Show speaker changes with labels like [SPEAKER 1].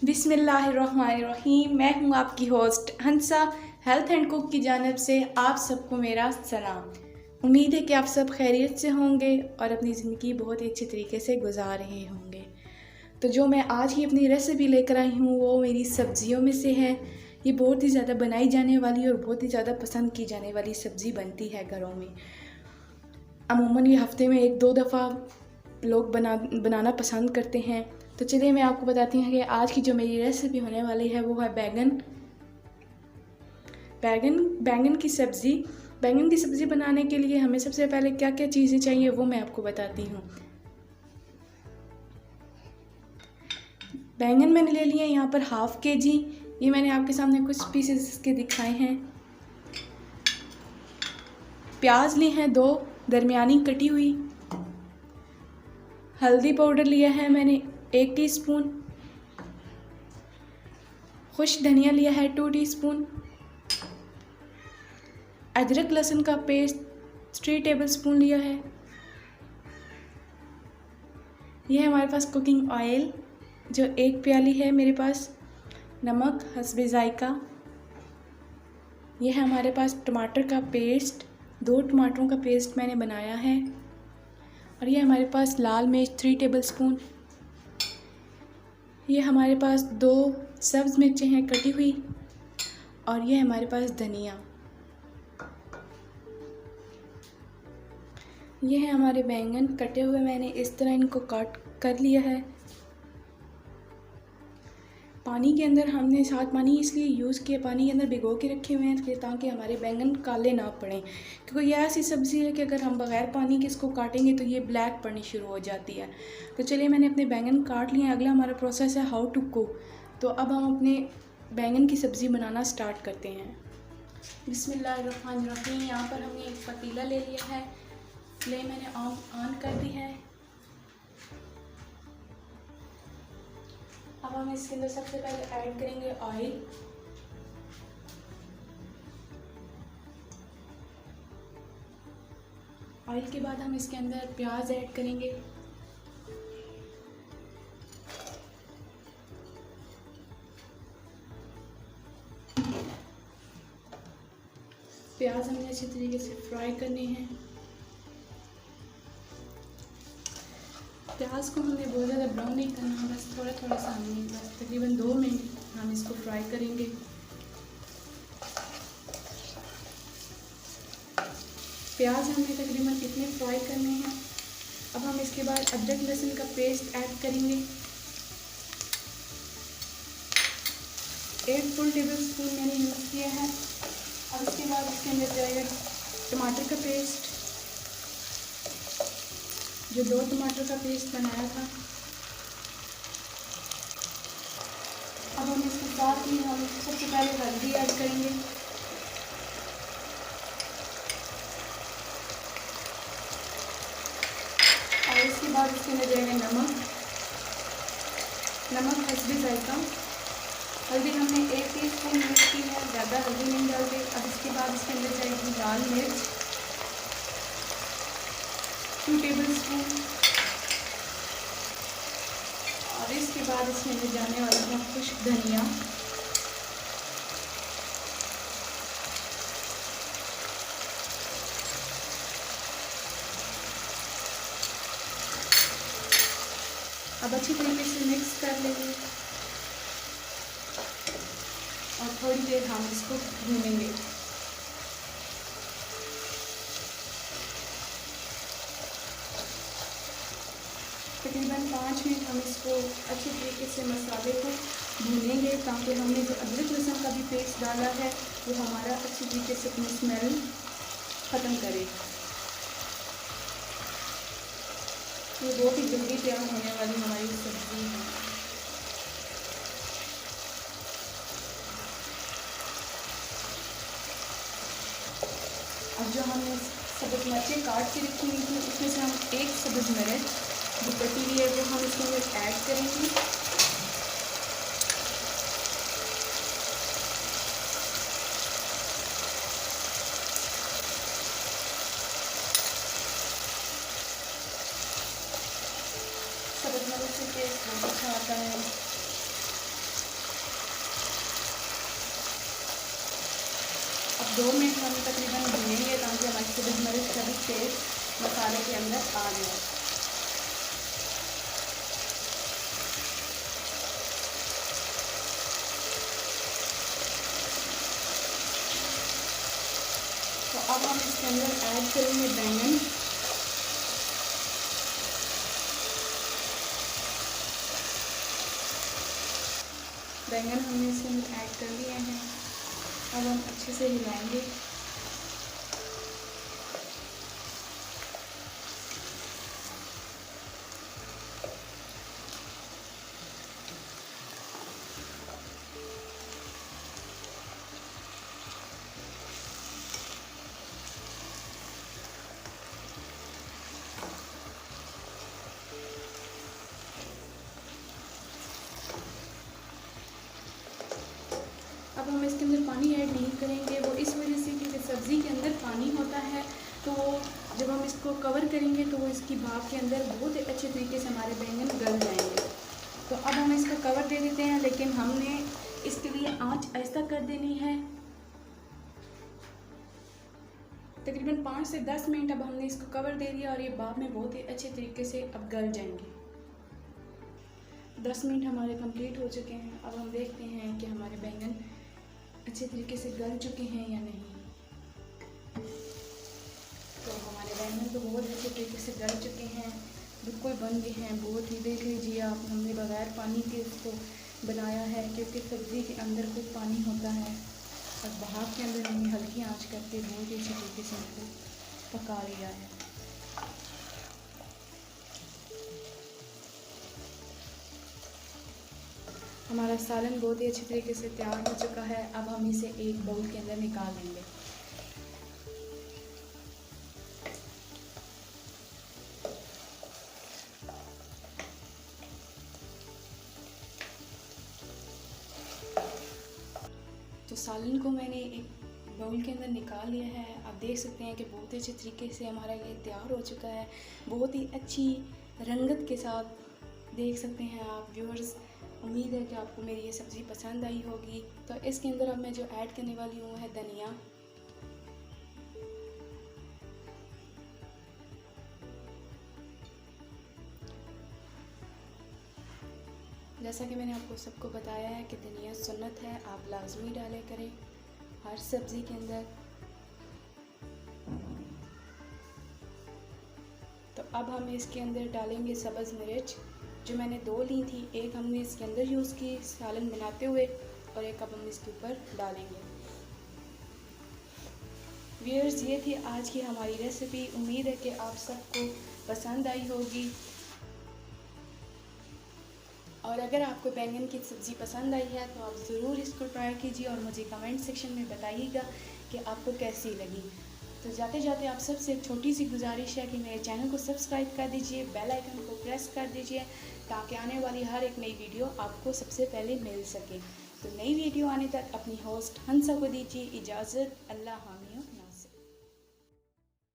[SPEAKER 1] बिस्मिल्लाहिर्रहमानिर्रहीम। मैं हूँ आपकी host Hansa health and cook की जानिब से आप सबको मेरा सलाम। उम्मीद है कि आप सब खैरियत से होंगे और अपनी ज़िंदगी बहुत ही अच्छे तरीके से गुजार रहे होंगे। तो जो मैं आज ही अपनी रेसिपी लेकर आई हूँ वो मेरी सब्ज़ियों में से है। ये बहुत ही ज़्यादा बनाई जाने वाली और बहुत ही ज़्यादा पसंद की जाने वाली सब्ज़ी बनती है घरों में। अमूमन ये हफ़्ते में 1-2 दफ़ा लोग बनाना पसंद करते हैं। तो चलिए मैं आपको बताती हूँ कि आज की जो मेरी रेसिपी होने वाली है वो है बैंगन की सब्ज़ी। बैंगन की सब्ज़ी बनाने के लिए हमें सबसे पहले क्या क्या चीज़ें चाहिए वो मैं आपको बताती हूँ। बैंगन मैंने ले लिए यहाँ पर ½ kg। ये मैंने आपके सामने कुछ पीसेस इसके दिखाए हैं। प्याज ली हैं 2 दरमियानी कटी हुई। हल्दी पाउडर लिया है मैंने 1 टीस्पून। खुश्क धनिया लिया है 2 टीस्पून। अदरक लहसुन का पेस्ट 3 टेबलस्पून लिया है। यह है हमारे पास कुकिंग ऑयल जो 1 प्याली है मेरे पास। नमक हस्बे जायका। यह है हमारे पास टमाटर का पेस्ट, 2 टमाटरों का पेस्ट मैंने बनाया है। और यह हमारे पास लाल मिर्च 3 टेबलस्पून। ये हमारे पास 2 सब्ज़ मिर्चें हैं कटी हुई। और यह हमारे पास धनिया। ये है हमारे बैंगन कटे हुए, मैंने इस तरह इनको काट कर लिया है। पानी के अंदर हमने साथ पानी इसलिए यूज़ किया, पानी के अंदर भिगो के रखे हुए हैं ताकि हमारे बैंगन काले ना पड़ें, क्योंकि ये ऐसी सब्ज़ी है कि अगर हम बग़ैर पानी के इसको काटेंगे तो ये ब्लैक पड़नी शुरू हो जाती है। तो चलिए मैंने अपने बैंगन काट लिए। अगला हमारा प्रोसेस है हाउ टू कुक। तो अब हम अपने बैंगन की सब्ज़ी बनाना स्टार्ट करते हैं। बिस्मिल्लाहिर्रहमानिर्रहीम। यहाँ पर हमने एक पतीला ले लिया है। फ्लेम मैंने ऑन कर दी है। अब हम इसके अंदर सबसे पहले ऐड करेंगे ऑयल। ऑयल के बाद हम इसके अंदर प्याज ऐड करेंगे। प्याज हमें अच्छी तरीके से फ्राई करने हैं। प्याज को हमने बहुत ज़्यादा ब्राउन नहीं करना, बस थोड़ा थोड़ा सा हमने बस तकरीबन 2 मिनट हम इसको फ्राई करेंगे। प्याज हमें तकरीबन इतने फ्राई करने हैं। अब हम इसके बाद अदरक लहसुन का पेस्ट ऐड करेंगे। 1 फुल टेबलस्पून मैंने यूज़ किया है। अब इसके बाद इसके अंदर जाएगा टमाटर का पेस्ट, जो 2 टमाटर का पेस्ट बनाया था। अब हम इसके साथ ही हम सबसे पहले हल्दी ऐड करेंगे। और इसके बाद इसके अंदर जाएगा नमक हस्बे जायका। हल्दी हमने 1 टीस्पून यूज़ की है, ज़्यादा हल्दी नहीं डालते। अब इसके बाद इसके अंदर जाएगी लाल मिर्च 2 टेबलस्पून। और इसके बाद इसमें ले जाने वाला है खुश्क धनिया। अब अच्छी तरीके से मिक्स कर लेंगे और थोड़ी देर हम इसको भूनेंगे। तकरीबन 5 मिनट हम इसको अच्छे तरीके से मसाले को भूनेंगे, ताकि हमने जो अदरक लहसुन का भी पेस्ट डाला है वो हमारा अच्छी तरीके से अपनी स्मेल ख़त्म करे। ये बहुत ही जल्दी तैयार होने वाली हमारी सब्ज़ी है। अब जो हमने सब्ज़ मिर्चें काट के रखी हुई थी उसमें से हम 1 सब्ज़ मिर्च जो कटी हुई है वो हम इसके अंदर ऐड करेंगे। सब्ज़ मिर्च से टेस्ट बहुत अच्छा आता है। 2 मिनट हम तकरीबन भूनेंगे ताकि हमारी सब्ज़ मिर्च का भी टेस्ट मसाले के अंदर आ जाए। तो अब हम इसके अंदर ऐड करेंगे बैंगन। बैंगन हमने इसके अंदर ऐड कर लिए हैं। अब हम अच्छे से हिलाएंगे। अब हम इसके अंदर पानी ऐड नहीं करेंगे, वो इस वजह से क्योंकि सब्ज़ी के अंदर पानी होता है, तो जब हम इसको कवर करेंगे तो वो इसकी भाप के अंदर बहुत ही अच्छे तरीके से हमारे बैंगन गल जाएंगे। तो अब हम इसको कवर दे देते हैं, लेकिन हमने इसके लिए आंच ऐसा कर देनी है तकरीबन 5 से 10 मिनट। अब हमने इसको कवर दे दिया और ये भाप में बहुत ही अच्छे तरीके से अब गल जाएंगे। 10 मिनट हमारे कंप्लीट हो चुके हैं। अब हम देखते हैं कि हमारे बैंगन अच्छे तरीके से गल चुके हैं या नहीं। तो हमारे बैंगन तो बहुत अच्छे तरीके से गल चुके हैं, बिल्कुल बन गए हैं। बहुत ही देख लीजिए आप, हमने बगैर पानी के इसको बनाया है क्योंकि सब्ज़ी के अंदर खूब पानी होता है और भाप के अंदर हमने हल्की आंच करके बहुत ही अच्छे तरीके से इनको पका लिया है। हमारा सालन बहुत ही अच्छे तरीके से तैयार हो चुका है। अब हम इसे एक बाउल के अंदर निकाल लेंगे। तो सालन को मैंने एक बाउल के अंदर निकाल लिया है। आप देख सकते हैं कि बहुत ही अच्छे तरीके से हमारा ये तैयार हो चुका है, बहुत ही अच्छी रंगत के साथ। देख सकते हैं आप व्यूअर्स। उम्मीद है कि आपको मेरी ये सब्ज़ी पसंद आई होगी। तो इसके अंदर अब मैं जो ऐड करने वाली हूँ है धनिया। जैसा कि मैंने आपको सबको बताया है कि धनिया सुन्नत है, आप लाजमी डाले करें हर सब्ज़ी के अंदर। तो अब हम इसके अंदर डालेंगे सब्ज़ मिर्च, जो मैंने 2 ली थी। एक हमने इसके अंदर यूज़ की सालन बनाते हुए और एक अब हम इसके ऊपर डालेंगे। व्यूअर्स, ये थी आज की हमारी रेसिपी। उम्मीद है कि आप सबको पसंद आई होगी। और अगर आपको बैंगन की सब्ज़ी पसंद आई है तो आप ज़रूर इसको ट्राई कीजिए और मुझे कमेंट सेक्शन में बताइएगा कि आपको कैसी लगी। तो जाते जाते आप सबसे एक छोटी सी गुजारिश है कि मेरे चैनल को सब्सक्राइब कर दीजिए, बेल आइकन को प्रेस कर दीजिए ताकि आने वाली हर एक नई वीडियो आपको सबसे पहले मिल सके। तो नई वीडियो आने तक अपनी होस्ट हंसा को दीजिए इजाज़त। अल्लाह हाफ़िज़।